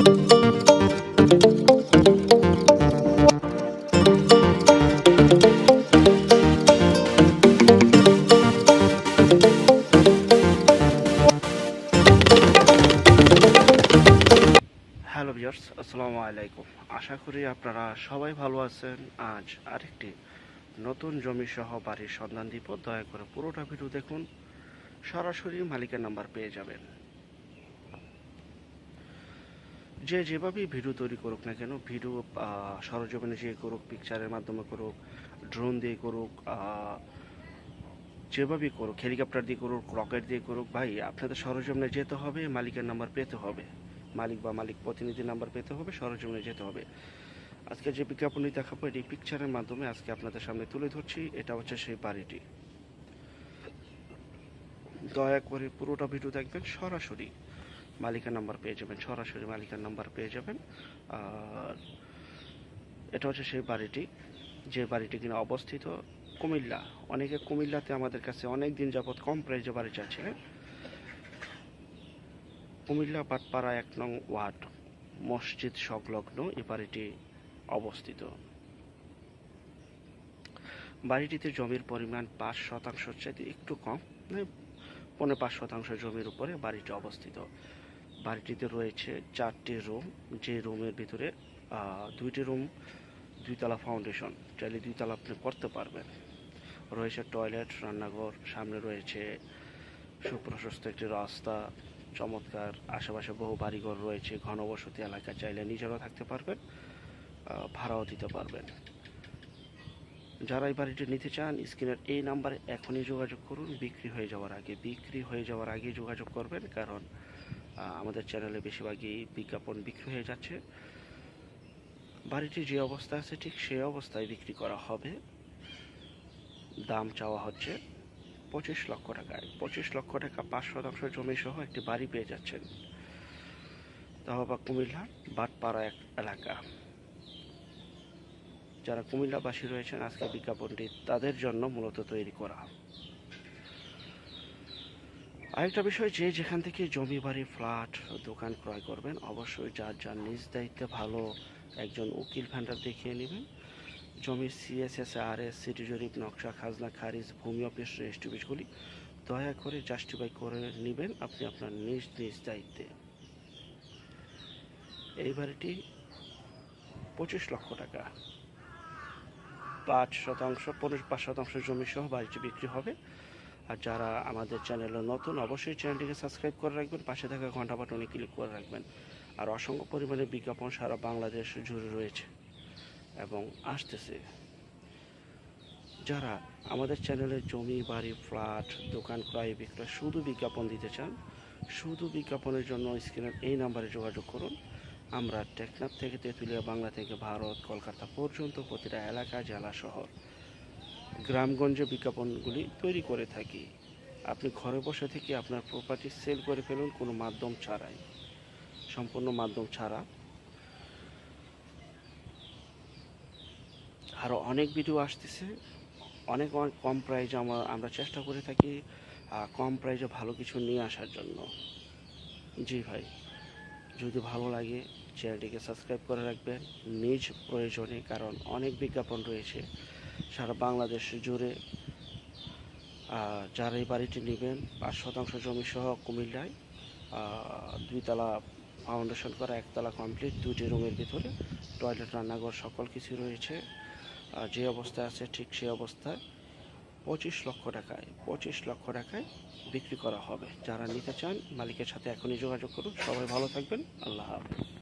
Hello viewers, আসসালামু আলাইকুম। আশা করি আপনারা সবাই ভালো আছেন। আজ আরেকটি নতুন জমি সহ বাড়ির সন্ধান দিব। দয়া করে পুরোটা ভিডিও দেখুন, সরাসরি মালিকের নাম্বার পেয়ে যাবেন। যে যেভাবেই ভিডিও তৈরি করুক না কেন, ভিডিও সরজমিনে যে করুক, পিকচারের মাধ্যমে করুক, ড্রোন দিয়ে করুক, যেভাবেই করুক, হেলিকপ্টার দিয়ে করুক, রকেট দিয়ে করুক, ভাই আপনাদের সরজমিনে যেতে হবে, মালিকের নাম্বার পেতে হবে। মালিক বা মালিক প্রতিনিধির নাম্বার পেতে হবে, সরজমিনে যেতে হবে। আজকে যে বিজ্ঞাপনটি দেখাবো এটি পিকচারের মাধ্যমে আজকে আপনাদের সামনে তুলে ধরছি। এটা হচ্ছে সেই বাড়িটি। দয়া করে পুরোটা ভিডিও দেখবেন, সরাসরি মালিকের নাম্বার পেয়ে যাবেন, সরাসরি মালিকের নাম্বার পেয়ে যাবেন। আর এটা হচ্ছে সেই বাড়িটি, যে বাড়িটি কিনা অবস্থিত কুমিল্লা। অনেকে কুমিল্লাতে আমাদের কাছে অনেক দিন যাবৎ কম প্রাইজে বাড়ি চাচ্ছে। কুমিল্লা পাটপাড়া 1 নং ওয়ার্ড, মসজিদ সংলগ্ন এই বাড়িটি অবস্থিত। বাড়িটিতে জমির পরিমাণ 5% চাইতে একটু কম, 5.5% জমির উপরে বাড়িটি অবস্থিত। বাড়িটিতে রয়েছে 4টি রুম, যে রুমের ভিতরে 2টি রুম 2তলা ফাউন্ডেশন, চাইলে 2তলা আপনি করতে পারবেন। রয়েছে টয়লেট, রান্নাঘর, সামনে রয়েছে সুপ্রশস্ত একটি রাস্তা, চমৎকার। আশেপাশে বহু বাড়িঘর রয়েছে, ঘনবসতি এলাকা, চাইলে নিজেরাও থাকতে পারবেন, ভাড়াও দিতে পারবেন। যারা এই বাড়িটি নিতে চান স্ক্রিনের এই নাম্বারে এখনই যোগাযোগ করুন। বিক্রি হয়ে যাওয়ার আগে যোগাযোগ করবেন, কারণ আমাদের চ্যানেলে বেশিরভাগই বিজ্ঞাপন বিক্রি হয়ে যাচ্ছে। বাড়িটি যে অবস্থা আছে ঠিক সেই অবস্থায় বিক্রি করা হবে। দাম চাওয়া হচ্ছে 25 লক্ষ টাকায়। 25 লক্ষ টাকা 5% জমি সহ একটি বাড়ি পেয়ে যাচ্ছেন, তাও আবার কুমিল্লার বাটপাড়া এক এলাকা। যারা কুমিল্লাবাসী রয়েছেন, আজকে বিজ্ঞাপনটি তাদের জন্য মূলত তৈরি করা। আরেকটা বিষয়, যে যেখান থেকে জমি, বাড়ি, ফ্ল্যাট, দোকান ক্রয় করবেন, অবশ্যই যার নিজ দায়িত্বে ভালো একজন উকিল ভেন্ডার দেখিয়ে নেবেন। জমির CSS-RS, সিটি জরিপ, নকশা, খাজনা খারিজ, ভূমি অফিস, রেজিস্ট্রি অফিসগুলি দয়া করে জাস্টিফাই করে নেবেন আপনি আপনার নিজ দায়িত্বে। এই বাড়িটি 25 লক্ষ টাকা, 5% জমি সহ বাড়িটি বিক্রি হবে। আর যারা আমাদের চ্যানেলে নতুন, অবশ্যই চ্যানেলটিকে সাবস্ক্রাইব করে রাখবেন, পাশে থাকা ঘন্টা বাটনে ক্লিক করে রাখবেন। আর অসংখ্য পরিমাণে বিজ্ঞাপন সারা বাংলাদেশ জুড়ে রয়েছে এবং আসতেছে। যারা আমাদের চ্যানেলে জমি, বাড়ি, ফ্ল্যাট, দোকান ক্রয় বিক্রয় শুধু বিজ্ঞাপন দিতে চান, শুধু বিজ্ঞাপনের জন্য স্ক্রিনের এই নাম্বারে যোগাযোগ করুন। আমরা টেকনাফ থেকে তেঁতুলিয়া, বাংলা থেকে ভারত, কলকাতা পর্যন্ত প্রতিটা এলাকা, জেলা, শহর, গ্রামগঞ্জে বিজ্ঞাপনগুলি তৈরি করে থাকি। আপনি ঘরে বসে থেকে আপনার প্রপার্টি সেল করে ফেলুন, কোনো মাধ্যম ছাড়াই, সম্পূর্ণ মাধ্যম ছাড়া। আরও অনেক ভিডিও আসতেছে, অনেক কম প্রাইজে আমরা চেষ্টা করে থাকি কম প্রাইজে ভালো কিছু নিয়ে আসার জন্য। জি ভাই, যদি ভালো লাগে চ্যানেলটিকে সাবস্ক্রাইব করে রাখবেন নিজ প্রয়োজনে, কারণ অনেক বিজ্ঞাপন রয়েছে সারা বাংলাদেশ জুড়ে। যারা এই বাড়িটি নেবেন, 5% জমি সহ কুমিল্লায়, 2তলা ফাউন্ডেশন করা, 1তলা কমপ্লিট, 2টি রুমের ভিতরে টয়লেট, রান্নাঘর, সকল কিছু রয়েছে। যে অবস্থায় আছে ঠিক সেই অবস্থায় 25 লক্ষ টাকায় বিক্রি করা হবে। যারা নিতে চান মালিকের সাথে এখনই যোগাযোগ করুন। সবাই ভালো থাকবেন। আল্লাহ হাফেজ।